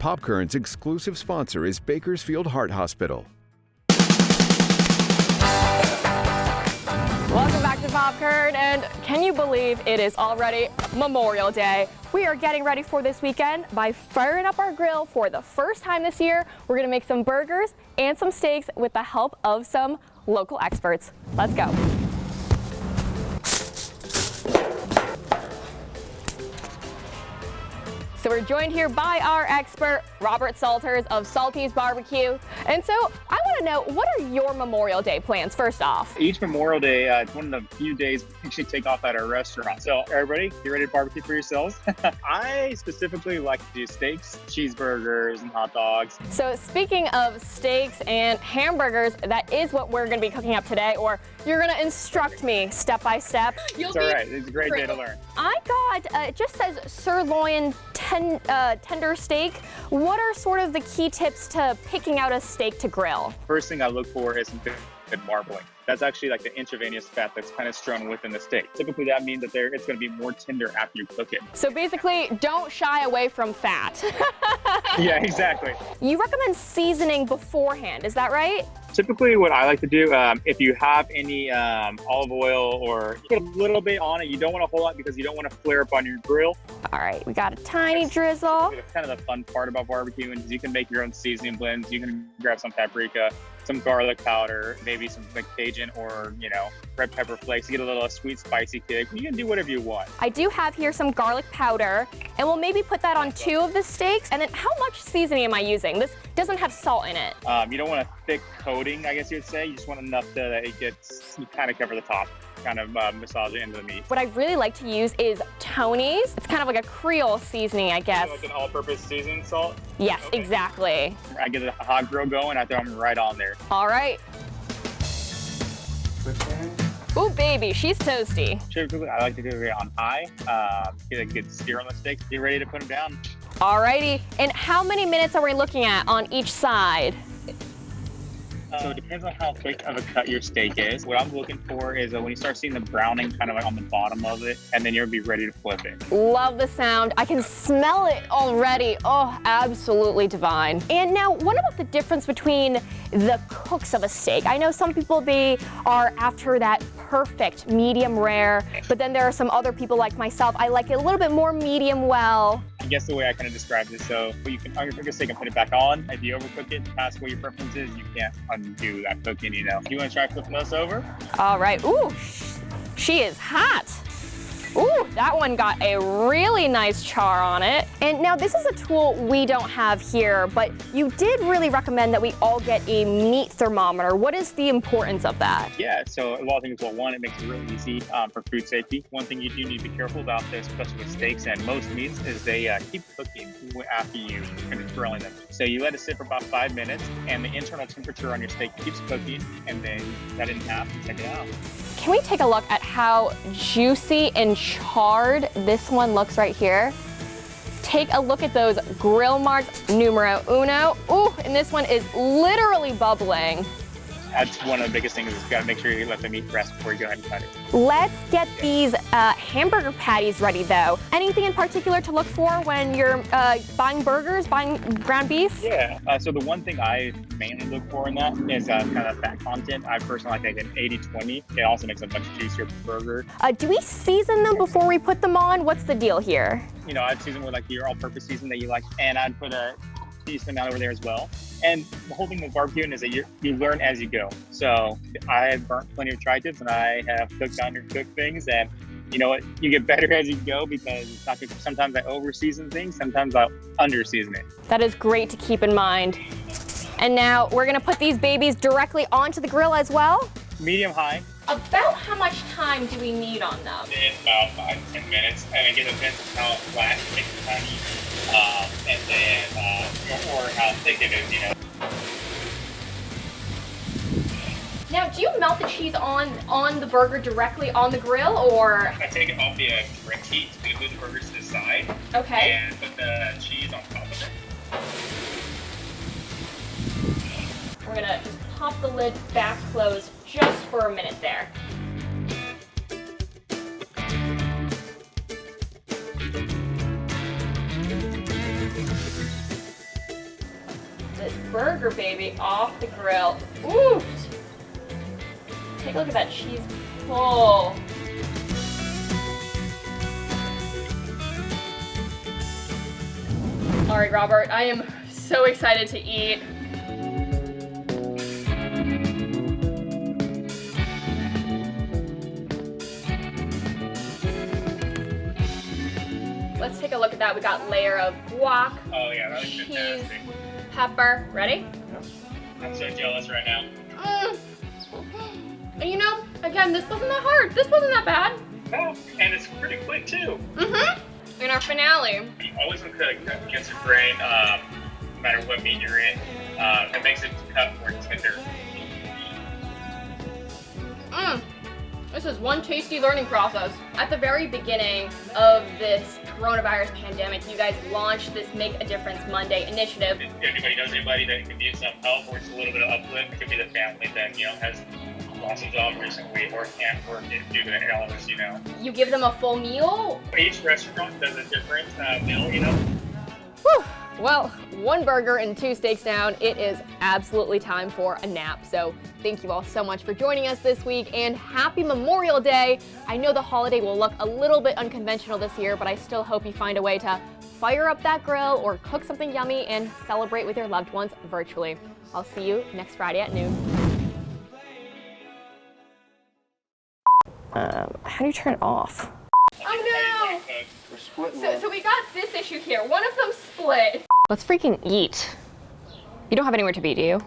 Popkern's exclusive sponsor is Bakersfield Heart Hospital. Welcome back to Popkern, and can you believe it is already Memorial Day? We are getting ready for this weekend by firing up our grill for the first time this year. We're gonna make some burgers and some steaks with the help of some local experts. Let's go. So we're joined here by our expert, Robert Salters of Salty's Barbecue. And so I want to know, what are your Memorial Day plans first off? Each Memorial Day, it's one of the few days we actually take off at our restaurant. So everybody, get ready to barbecue for yourselves. I specifically like to do steaks, cheeseburgers, and hot dogs. So speaking of steaks and hamburgers, that is what we're going to be cooking up today, or you're going to instruct me step by step. It's all right. It's a great day to learn. I got, it just says sirloin tender steak. What are sort of the key tips to picking out a steak to grill? First thing I look for is some good marbling. That's actually like the intravenous fat that's kind of strewn within the steak. Typically that means that it's going to be more tender after you cook it. So basically, don't shy away from fat. Yeah, exactly. You recommend seasoning beforehand, is that right? Typically what I like to do, if you have any olive oil or put a little bit on it, you don't want a whole lot because you don't want to flare up on your grill. All right, we got a tiny drizzle. It's kind of the fun part about barbecuing is you can make your own seasoning blends. You can grab some paprika, some garlic powder, maybe some like Cajun or, red pepper flakes to get a little sweet, spicy kick. You can do whatever you want. I do have here some garlic powder, and we'll maybe put that on 2 of the steaks. And then how much seasoning am I using? This doesn't have salt in it. You don't want a thick coating, I guess you would say. You just want enough that you kind of cover the top, kind of massage it into the meat. What I really like to use is Tony's. It's kind of like a Creole seasoning, I guess. Like an all-purpose seasoning salt? Yes, Okay. exactly. I get a hot grill going, I throw them right on there. All right. Ooh, baby, she's toasty. Typically, I like to do it on high, get a good sear on the steaks, get ready to put them down. Alrighty, and how many minutes are we looking at on each side? So it depends on how thick of a cut your steak is. What I'm looking for is when you start seeing the browning kind of like on the bottom of it, and then you'll be ready to flip it. Love the sound. I can smell it already. Oh, absolutely divine. And now, what about the difference between the cooks of a steak? I know some people, they are after that perfect medium rare, but then there are some other people like myself. I like it a little bit more medium well. I guess the way I kind of describe this, so you can undercook a steak and put it back on. If you overcook it past what your preference is, you can't undo that cooking, You want to try flipping us over? All right. Ooh, she is hot. Ooh, that one got a really nice char on it. And now this is a tool we don't have here, but you did really recommend that we all get a meat thermometer. What is the importance of that? Yeah, so a lot of things. Well, one, it makes it really easy for food safety. One thing you do need to be careful about this, especially with steaks and most meats, is they keep cooking after you finish grilling them. So you let it sit for about 5 minutes, and the internal temperature on your steak keeps cooking, and then cut it in half and check it out. Can we take a look at how juicy and charred this one looks right here? Take a look at those grill marks, numero uno. Ooh, and this one is literally bubbling. That's one of the biggest things is you gotta make sure you let the meat rest before you go ahead and cut it. Let's get these hamburger patties ready though. Anything in particular to look for when you're buying burgers, buying ground beef? Yeah, so the one thing I mainly look for in that is kind of fat content. I personally like an 80-20. It also makes a much juicier burger. Do we season them before we put them on? What's the deal here? I'd season with like your all-purpose season that you like, and I'd put a decent amount over there as well. And the whole thing with barbecuing is that you learn as you go. So I have burnt plenty of tri-tips, and I have cooked undercooked things, and you know what? You get better as you go because it's not good. Sometimes I over-season things, sometimes I'll under-season it. That is great to keep in mind. And now we're gonna put these babies directly onto the grill as well. Medium high. About how much time do we need on them? It's about 5 to 10 minutes, and it depends on how flat it takes the time, and then or how thick it is, Now, do you melt the cheese on the burger directly on the grill, or? I take it off the direct heat to move the burger to the side. Okay. And put the cheese on top of it. We're gonna just pop the lid back closed just for a minute there. burger baby off the grill. Ooh! Take a look at that cheese pull. All right, Robert, I am so excited to eat. Let's take a look at that. We got layer of guac, Oh yeah, that was cheese, fantastic. pepper. Ready? I'm so jealous right now. And you know, again, this wasn't that hard. This wasn't that bad. No, and it's pretty quick too. In our finale. You always want to cook against a grain, no matter what meat you're in. It makes it cut more tender. This is one tasty learning process. At the very beginning of this coronavirus pandemic, you guys launched this Make a Difference Monday initiative. If anybody knows anybody that could use some help or just a little bit of uplift, it could be the family that, you know, has lost a job recently or can't work due to an illness, you know. You give them a full meal. Each restaurant does a different meal, you know. Whew. Well, one burger and 2 steaks down, it is absolutely time for a nap. So thank you all so much for joining us this week, and happy Memorial Day. I know the holiday will look a little bit unconventional this year, but I still hope you find a way to fire up that grill or cook something yummy and celebrate with your loved ones virtually. I'll see you next Friday at noon. How do you turn it off? Oh no! So we got this issue here. One of them split. Let's freaking eat. You don't have anywhere to be, do you?